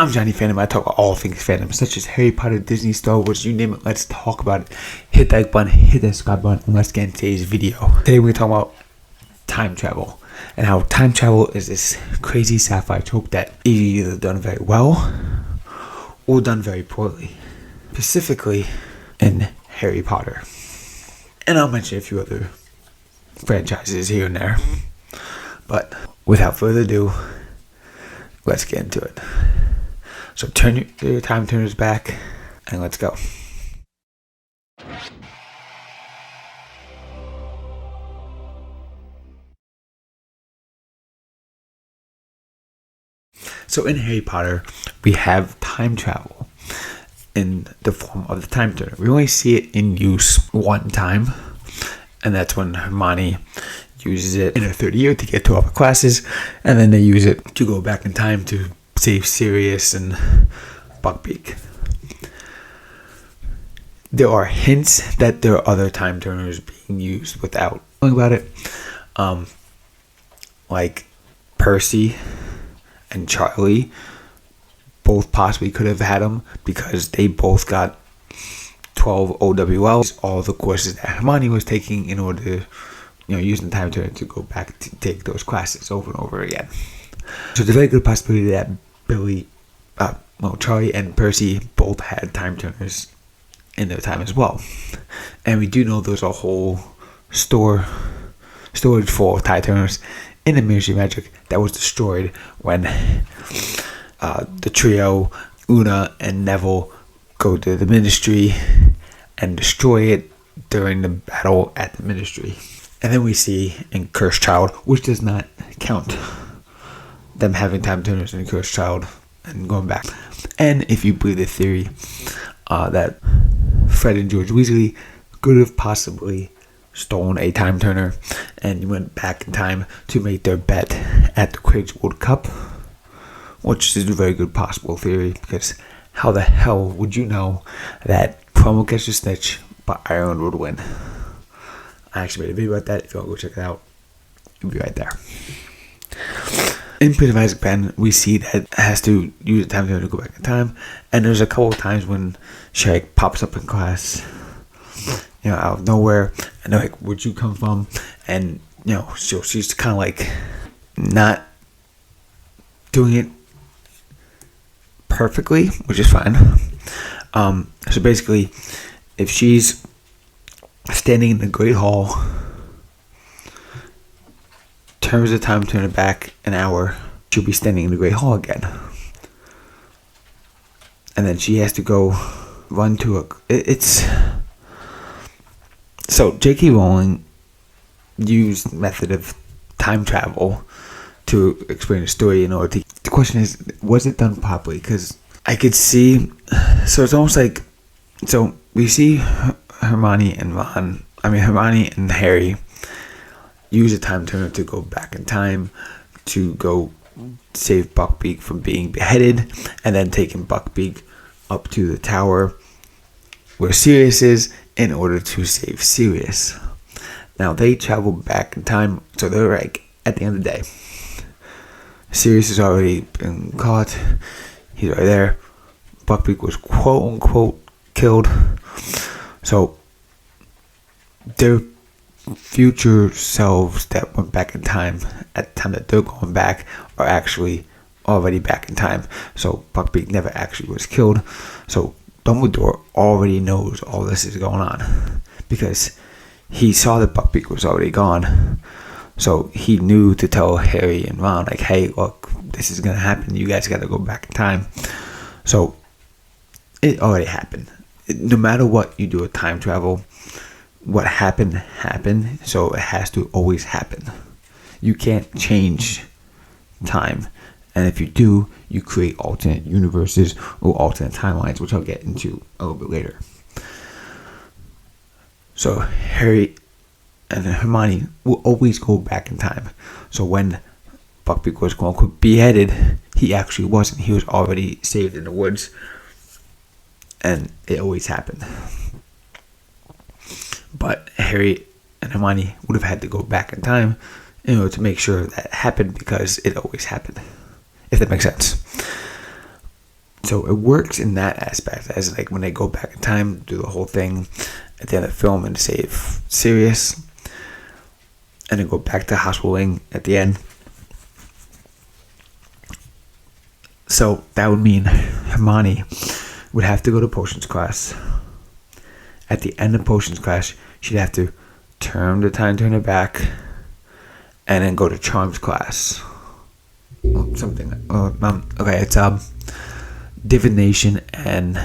I'm Johnny Fandom. I talk about all things fandom, such as Harry Potter, Disney, Star Wars, you name it. Let's talk about it. Hit that like button, hit that subscribe button, and let's get into today's video. Today we're talking about time travel and how time travel is this crazy sci-fi trope that is either done very well or done very poorly, specifically in Harry Potter. And I'll mention a few other franchises here and there. But without further ado, let's get into it. So turn your time turners back and let's go. So in Harry Potter, we have time travel in the form of the time turner. We only see it in use one time, and that's when Hermione uses it in her third year to get to all the classes, and then they use it to go back in time to save Sirius and Buckbeak. There are hints that there are other time turners being used without knowing about it, like Percy and Charlie both possibly could have had them because they both got 12 OWLs, all the courses that Hermione was taking in order to, using the time turner to go back to take those classes over and over again. So there's a very good possibility that Charlie and Percy both had time turners in their time as well. And we do know there's a whole storage for time turners in the Ministry of Magic that was destroyed when the trio, Una and Neville, go to the Ministry and destroy it during the battle at the Ministry. And then we see in Cursed Child, which does not count, them having time turners in Cursed Child and going back. And if you believe the theory that Fred and George Weasley could have possibly stolen a time turner and went back in time to make their bet at the Quidditch World Cup, which is a very good possible theory, because how the hell would you know that Crumb will catch a snitch but Ireland would win? I actually made a video about that. If you want to go check it out, it'll be right there. In Pit of Isaac Ben, we see that it has to use the time turner to go back in time, and there's a couple of times when she pops up in class, out of nowhere, and they're like, "Where'd you come from?" And so she's kind of like not doing it perfectly, which is fine. So basically, if she's standing in the Great Hall, turns the time turner back an hour, she'll be standing in the Great Hall again. And then she has to go run to So J.K. Rowling used the method of time travel to explain the story in order to... The question is, was it done properly? Because I could see... So it's almost like... So we see Hermione and Harry use a time turner to go back in time to go save Buckbeak from being beheaded, and then taking Buckbeak up to the tower where Sirius is in order to save Sirius. Now they travel back in time, so they're like at the end of the day. Sirius has already been caught. He's right there. Buckbeak was quote unquote killed. So their future selves that went back in time at the time that they're going back are actually already back in time. So Buckbeak never actually was killed. So Dumbledore already knows all this is going on because he saw that Buckbeak was already gone. So he knew to tell Harry and Ron, like, hey, look, this is going to happen. You guys got to go back in time. So it already happened. No matter what you do with time travel, what happened. So it has to always happen. You can't change time. And if you do, you create alternate universes or alternate timelines, which I'll get into a little bit later. So Harry and Hermione will always go back in time. So when Buckbeak was quote unquote beheaded, he actually wasn't. He was already saved in the woods. And it always happened. But Harry and Hermione would have had to go back in time in order to make sure that happened, because it always happened. If that makes sense. So it works in that aspect, as like when they go back in time, do the whole thing at the end of the film and save Sirius, and then go back to hospital wing at the end. So that would mean Hermione would have to go to potions class. At the end of potions class, she'd have to turn the time turner back, and then go to charms class. Something. Okay, it's divination and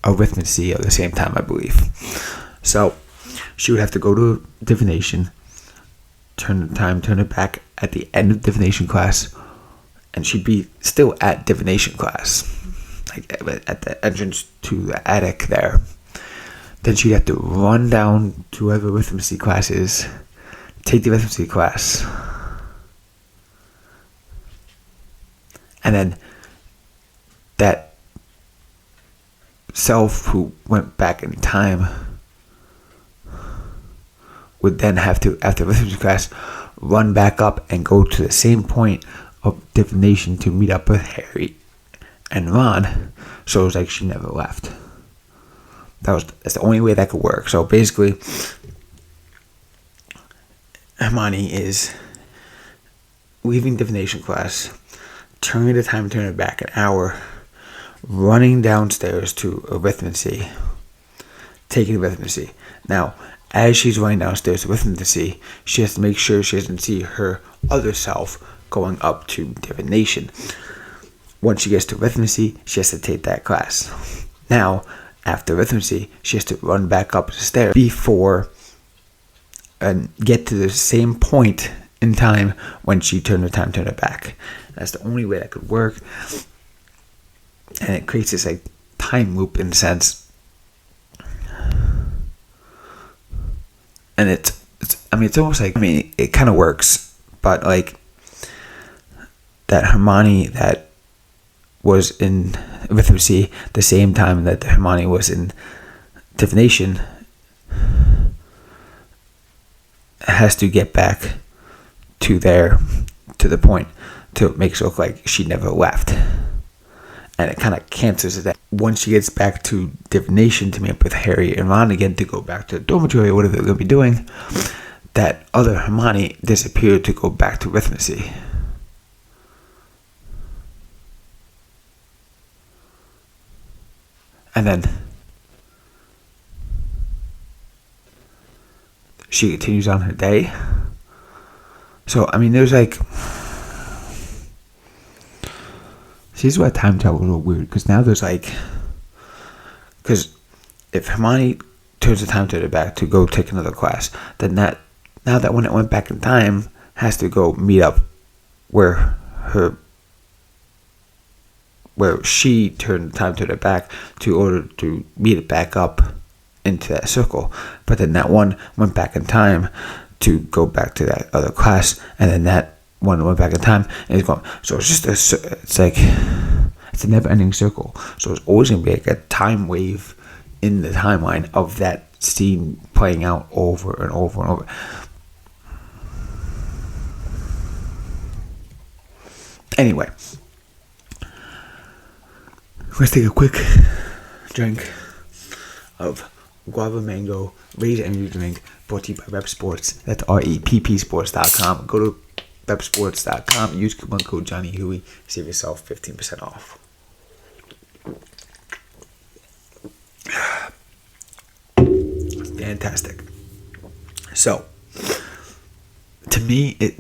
arithmetic at the same time, I believe. So she would have to go to divination, turn the time turner back at the end of divination class, and she'd be still at divination class, like at the entrance to the attic there. Then she'd have to run down to wherever arithmetic class is, take the arithmetic class, and then that self who went back in time would then have to, after arithmetic class, run back up and go to the same point of divination to meet up with Harry and Ron. So it was like she never left. That's the only way that could work. So basically, Hermione is leaving divination class, turning the time turner back an hour, running downstairs to arithmetic, taking arithmetic. Now, as she's running downstairs to arithmetic, she has to make sure she doesn't see her other self going up to divination. Once she gets to arithmetic, she has to take that class. Now, after arithmetic, she has to run back up the stairs before and get to the same point in time when she turned the time turner back. That's the only way that could work, and it creates this like time loop in a sense. And it's almost like, it kind of works, but like that Hermione that was in arithmetic the same time that Hermione was in divination has to get back to the point to make it look like she never left. And it kind of cancels it out. Once she gets back to divination to meet up with Harry and Ron again to go back to the dormitory or whatever they're going to be doing, that other Hermione disappeared to go back to arithmetic. And then she continues on her day. So, there's like... See, this is why time travel is a little weird. Because now there's like... Because if Hermione turns the time turner back to go take another class, then now that when it went back in time has to go meet up where she turned the time turner back to order to meet it back up into that circle. But then that one went back in time to go back to that other class, and then that one went back in time and it's going. So it's just it's a never-ending circle. So it's always going to be like a time wave in the timeline of that scene playing out over and over and over. Anyway, let's take a quick drink of guava mango Raze energy drink brought to you by Rep Sports. That's REPPsports.com. Go to repsports.com, use coupon code Johnny Huey, save yourself 15% off. Fantastic. So, to me, it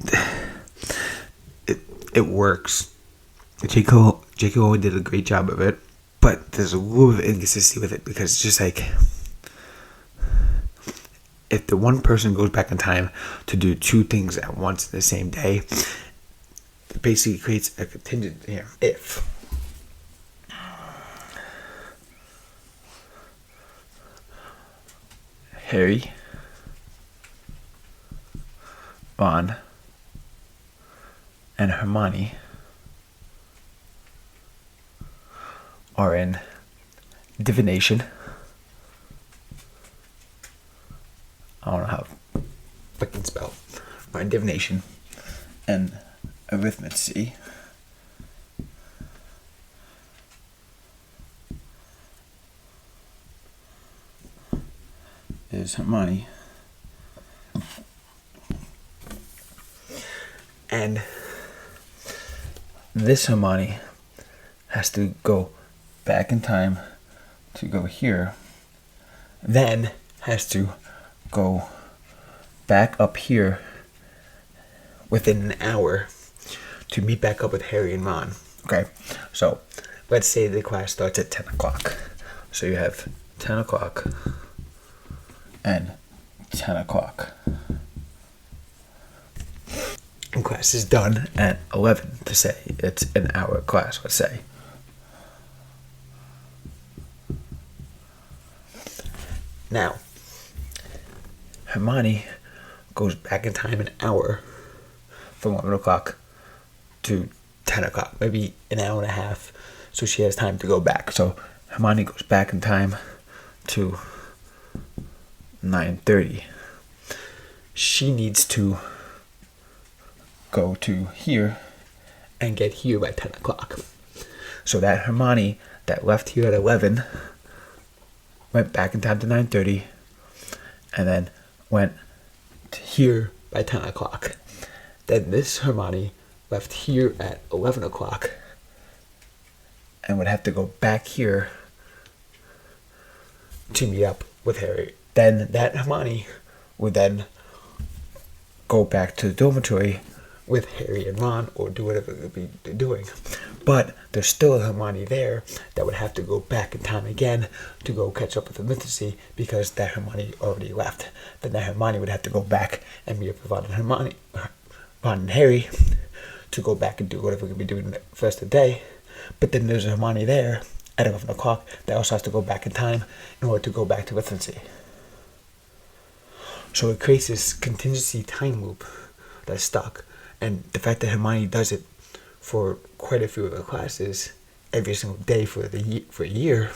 works. J.K. Rowling did a great job of it, but there's a little bit of inconsistency with it because it's just like, if the one person goes back in time to do two things at once in the same day, it basically creates a contingent here. If Harry, Ron, and Hermione are in divination. I don't know how I can spell. Are in divination and arithmetic. is Hermione. And this Hermione has to go back in time to go here. Then has to go back up here within an hour to meet back up with Harry and Ron. Okay, so let's say the class starts at 10 o'clock. So you have 10 o'clock and 10 o'clock. And class is done at 11, to say it's an hour class, let's say. Now, Hermione goes back in time an hour from 11 o'clock to 10 o'clock, maybe an hour and a half, so she has time to go back. So Hermione goes back in time to 9:30. She needs to go to here and get here by 10 o'clock. So that Hermione that left here at 11 went back in time to 9:30 and then went to here by 10 o'clock. Then this Hermione left here at 11 o'clock and would have to go back here to meet up with Harry. Then that Hermione would then go back to the dormitory with Harry and Ron or do whatever they'll be doing. But there's still a Hermione there that would have to go back in time again to go catch up with the Mythosy because that Hermione already left. Then that Hermione would have to go back and meet up with Ron and Harry to go back and do whatever we're going to be doing the rest of the day. But then there's a Hermione there at 11 o'clock that also has to go back in time in order to go back to Mythosy. So it creates this contingency time loop that's stuck. And the fact that Hermione does it for quite a few of the classes every single day for a year,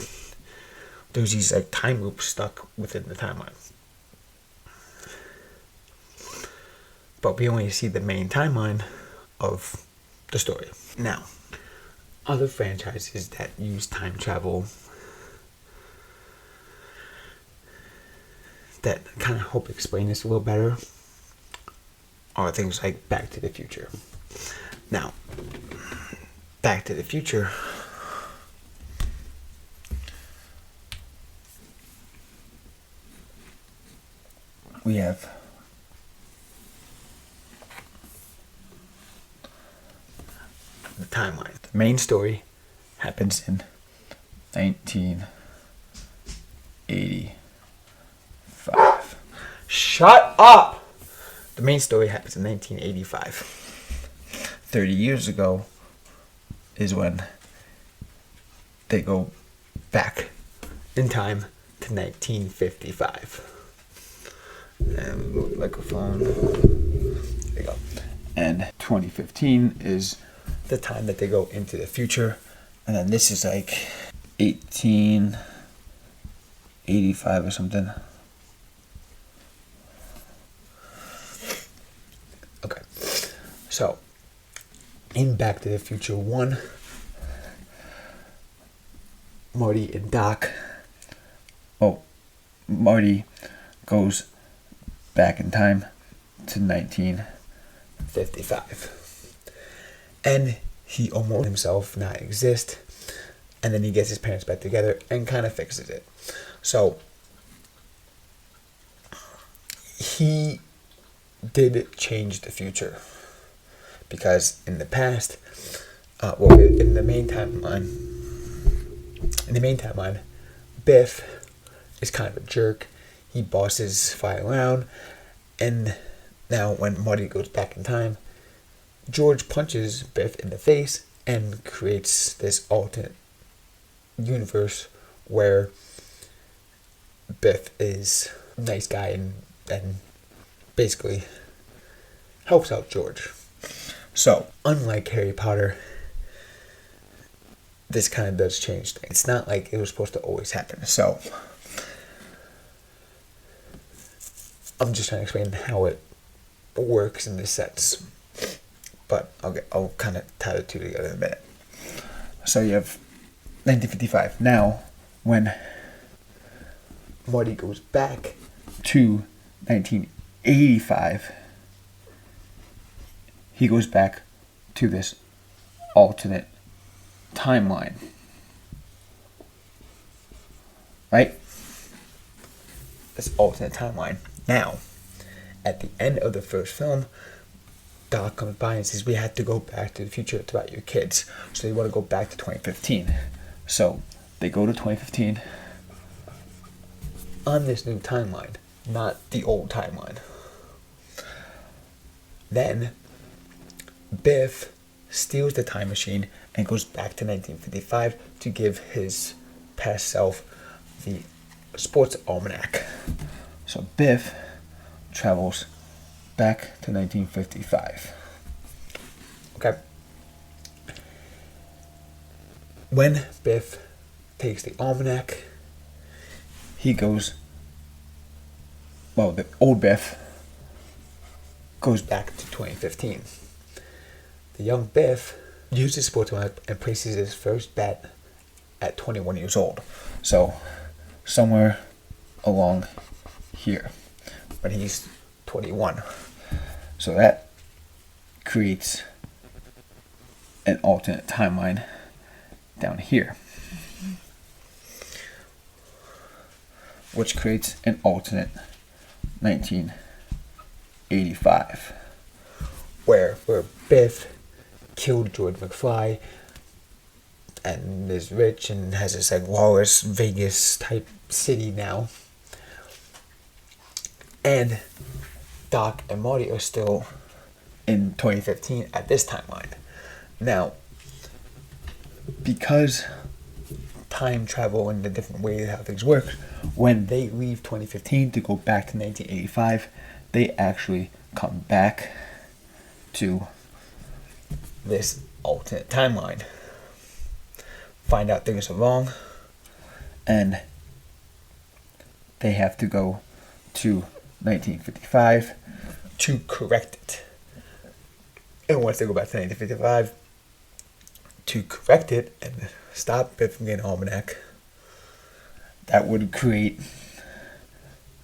there's these like time loops stuck within the timeline. But we only see the main timeline of the story. Now, other franchises that use time travel that kind of help explain this a little better are things like Back to the Future. Now, Back to the Future we have the timeline. The main story happens in 1985. Shut up! The main story happens in 1985. 30 years ago is when they go back in time to 1955. And move the microphone. There you go. And 2015 is the time that they go into the future. And then this is like 1885 or something. Okay. So, in Back to the Future 1, Marty and Doc. Oh, Marty goes back in time to 1955. And he almost himself not exist. And then he gets his parents back together and kind of fixes it. So, he did change the future. Because in the past, in the main timeline, Biff is kind of a jerk. He bosses Fly around, and now when Marty goes back in time, George punches Biff in the face and creates this alternate universe where Biff is a nice guy and basically helps out George. So, unlike Harry Potter, this kind of does change things. It's not like it was supposed to always happen. So, I'm just trying to explain how it works in this sense. But I'll kind of tie the two together in a minute. So you have 1955. Now, when Marty goes back to 1985, he goes back to this alternate timeline. Right? This alternate timeline. Now, at the end of the first film, Doc comes by and says, we have to go back to the future. It's about your kids. So they want to go back to 2015. So they go to 2015 on this new timeline, not the old timeline. Then Biff steals the time machine and goes back to 1955 to give his past self the sports almanac. So Biff travels back to 1955. Okay. When Biff takes the almanac, he goes, well, the old Biff goes back to 2015. The young Biff uses sports almanac and places his first bet at 21 years old. So somewhere along here when he's 21. So that creates an alternate timeline down here, which creates an alternate 1985, where Biff killed George McFly and is rich and has this like Wallace Vegas type city now, and Doc and Marty are still in 2015 at this timeline. Now, because time travel and the different ways how things work, when they leave 2015 to go back to 1985, they actually come back to this alternate timeline, find out things are wrong, and they have to go to 1955 to correct it. And once they go back to 1955 to correct it and stop Biff from getting almanac, that would create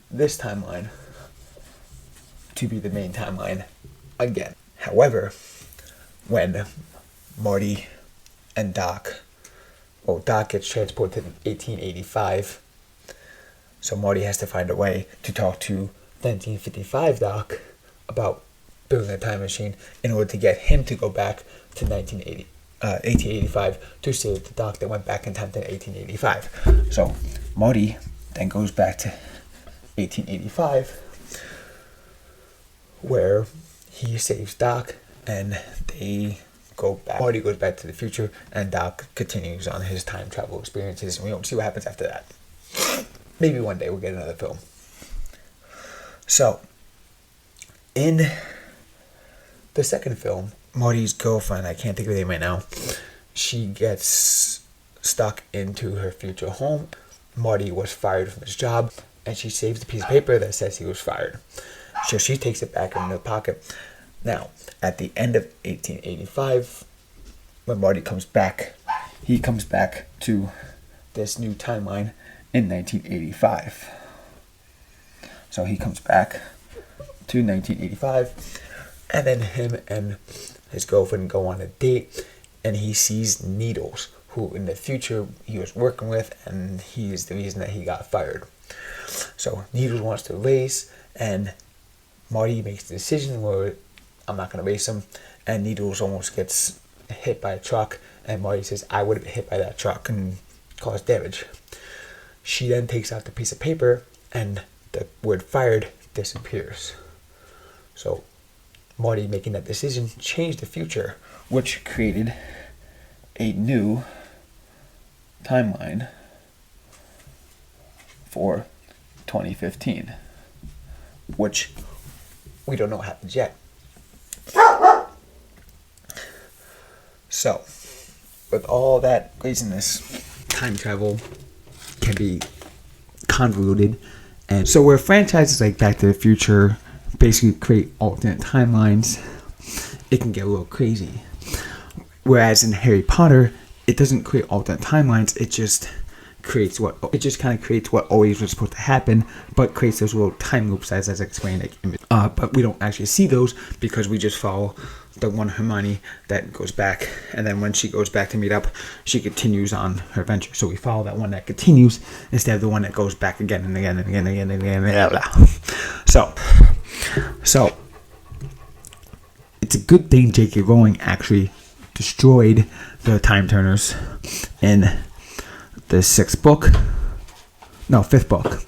this timeline to be the main timeline again. However, when Marty and Doc gets transported to 1885, so Marty has to find a way to talk to 1955 Doc about building a time machine in order to get him to go back to 1885 to save the Doc that went back in time to 1885. So Marty then goes back to 1885, where he saves Doc and they go back. Marty goes back to the future and Doc continues on his time travel experiences, and we don't see what happens after that. Maybe one day we'll get another film. So, in the second film, Marty's girlfriend, I can't think of her name right now, she gets stuck into her future home. Marty was fired from his job, and she saves a piece of paper that says he was fired. So she takes it back in her pocket. Now, at the end of 1885, when Marty comes back, he comes back to this new timeline in 1985. So he comes back to 1985, and then him and his girlfriend go on a date, and he sees Needles, who in the future he was working with, and he is the reason that he got fired. So Needles wants to race, and Marty makes the decision where I'm not going to race him, and Needles almost gets hit by a truck, and Marty says, I would have been hit by that truck and caused damage. She then takes out the piece of paper, and the word fired disappears. So Marty making that decision changed the future, which created a new timeline for 2015, which we don't know what happens yet. So, with all that craziness, time travel can be convoluted. And so where franchises like Back to the Future basically create alternate timelines, it can get a little crazy. Whereas in Harry Potter, it doesn't create alternate timelines, it just creates what always was supposed to happen, but creates those little time loops as I explained. But we don't actually see those because we just follow the one Hermione that goes back, and then when she goes back to meet up, she continues on her adventure. So we follow that one that continues instead of the one that goes back again and again and again and again and again. And again. So it's a good thing J.K. Rowling actually destroyed the time turners in the fifth book,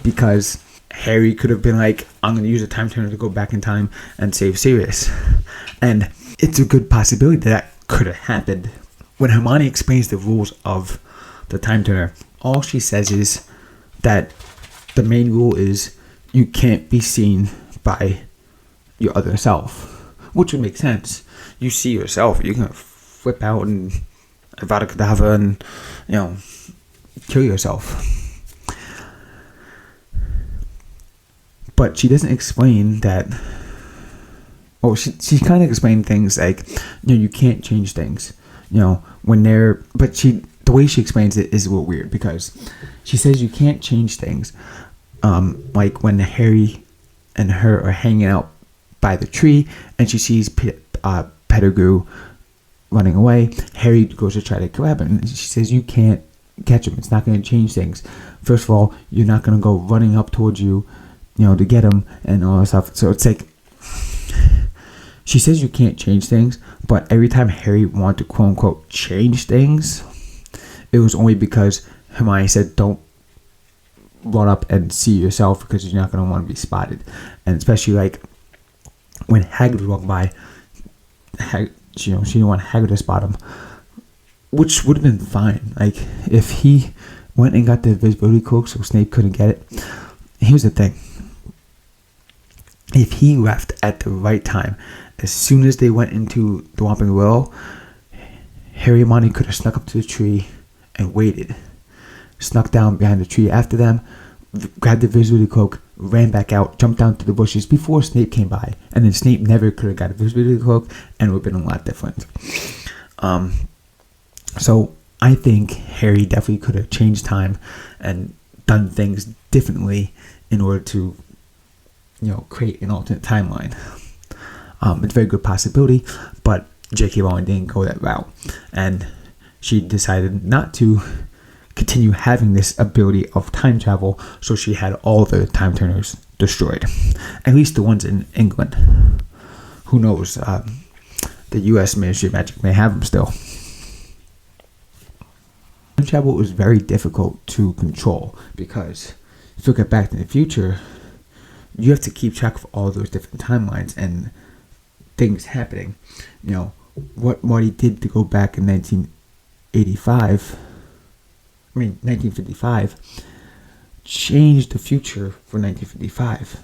because Harry could have been like, I'm going to use a time turner to go back in time and save Sirius. And it's a good possibility that could have happened. When Hermione explains the rules of the time turner, all she says is that the main rule is you can't be seen by your other self, which would make sense. You see yourself, you're going to flip out and Avada Kedavra and, kill yourself. But she doesn't explain that. Well, she kind of explained things like, you can't change things, when they're. But the way she explains it is a little weird because she says you can't change things, like when Harry and her are hanging out by the tree and she sees Pettigrew running away. Harry goes to try to grab him, and she says you can't catch him. It's not going to change things. First of all, you're not going to go running up towards you, to get him and all that stuff. So it's like she says you can't change things, but every time Harry wanted to quote unquote change things, it was only because Hermione said don't run up and see yourself because you're not going to want to be spotted. And especially like when Hagrid walked by, she didn't want Hagrid to spot him, which would have been fine. Like if he went and got the invisibility cloak so Snape couldn't get it. Here's the thing: if he left at the right time, as soon as they went into the Whomping Willow, Harry and Hermione could have snuck up to the tree and waited, snuck down behind the tree after them, grabbed the invisibility cloak, ran back out, jumped down to the bushes before Snape came by, and then Snape never could have got a invisibility cloak, and it would have been a lot different. So I think Harry definitely could have changed time and done things differently in order to, create an alternate timeline. It's a very good possibility, but J.K. Rowling didn't go that route, and she decided not to continue having this ability of time travel, so she had all the time turners destroyed, at least the ones in England. Who knows, the US Ministry of Magic may have them still. Time travel is very difficult to control because if you look at Back to the Future, you have to keep track of all those different timelines and things happening. What Marty did to go back in 1955 changed the future for 1955.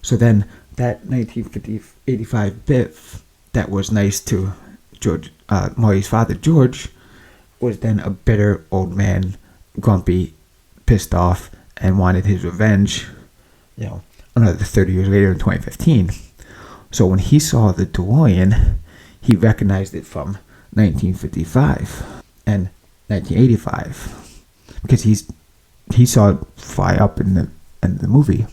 So then that 1985 Biff that was nice to George, Marty's father George, was then a bitter old man, grumpy, pissed off, and wanted his revenge, another 30 years later in 2015. So when he saw the DeLorean, he recognized it from 1955 and 1985 because he saw it fly up in the movie.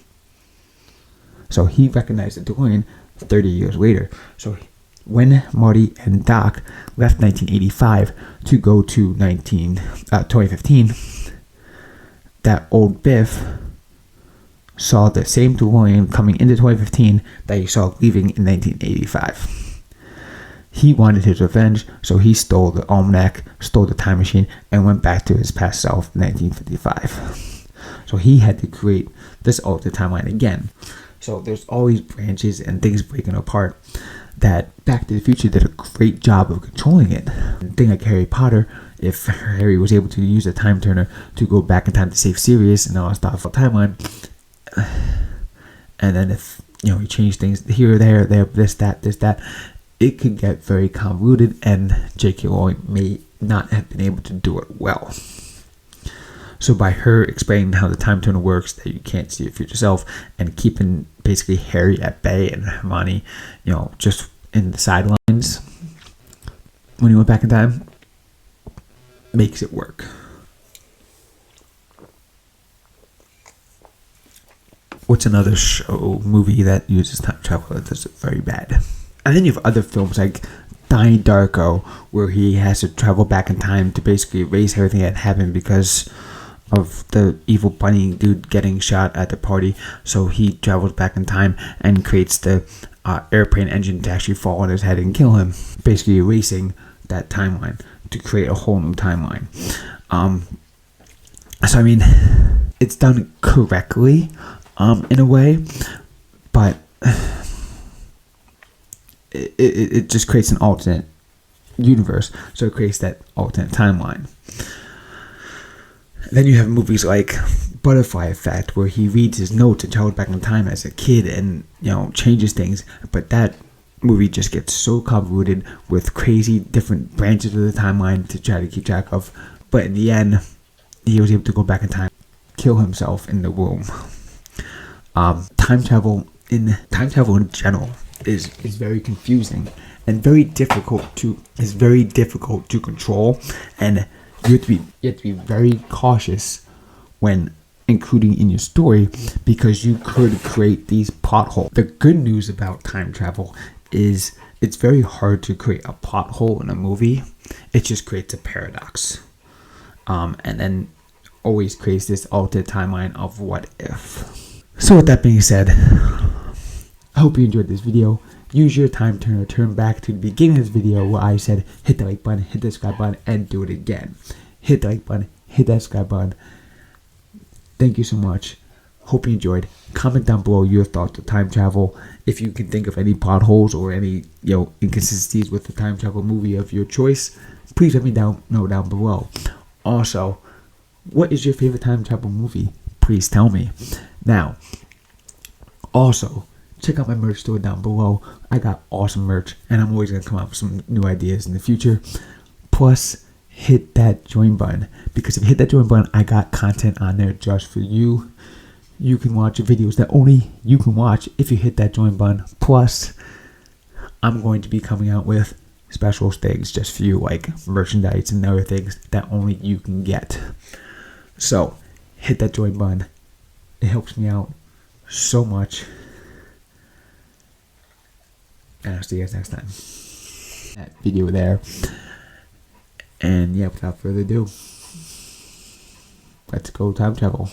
So he recognized the DeLorean 30 years later. So when Marty and Doc left 1985 to go to 2015, that old Biff saw the same DeLorean coming into 2015 that he saw leaving in 1985. He wanted his revenge, so he stole the almanac, stole the time machine, and went back to his past self in 1955. So he had to create this alternate timeline again. So there's always branches and things breaking apart that Back to the Future did a great job of controlling it. A thing like Harry Potter, if Harry was able to use a time turner to go back in time to save Sirius and all that stuff, timeline, and then if he changed things here, there, this, that, it could get very convoluted, and J.K. Rowling may not have been able to do it well. So by her explaining how the time turner works, that you can't see your future self, and keeping basically Harry at bay and Hermione, just in the sidelines when he went back in time, makes it work. What's another movie that uses time travel that does it very bad? And then you have other films like Donnie Darko, where he has to travel back in time to basically erase everything that happened because of the evil bunny dude getting shot at the party. So he travels back in time and creates the airplane engine to actually fall on his head and kill him, basically erasing that timeline to create a whole new timeline. So I mean, it's done correctly in a way, but it just creates an alternate universe, so it creates that alternate timeline. Then you have movies like Butterfly Effect, where he reads his notes and travels back in time as a kid and, you know, changes things, but that movie just gets so convoluted with crazy different branches of the timeline to try to keep track of, but in the end he was able to go back in time, kill himself in the womb. Time travel in general is very confusing and very difficult to control, and you have to be very cautious when including in your story, because you could create these plot holes. The good news about time travel is it's very hard to create a plot hole in a movie. It just creates a paradox, and then always creates this altered timeline of what if. So with that being said, I hope you enjoyed this video. Use your time turner, turn back to the beginning of this video where I said hit the like button, hit the subscribe button, and do it again. Hit the like button, hit that subscribe button. Thank you so much. Hope you enjoyed. Comment down below your thoughts on time travel. If you can think of any plot holes or any inconsistencies with the time travel movie of your choice, please let me know down below. Also, what is your favorite time travel movie? Please tell me. Now, also, check out my merch store down below. I got awesome merch, and I'm always going to come up with some new ideas in the future. Plus, hit that join button, because if you hit that join button, I got content on there just for you. You can watch videos that only you can watch if you hit that join button. Plus, I'm going to be coming out with special things just for you, like merchandise and other things that only you can get. So, hit that join button. It helps me out so much. And I'll see you guys next time. That video there. And yeah, without further ado, let's go time travel.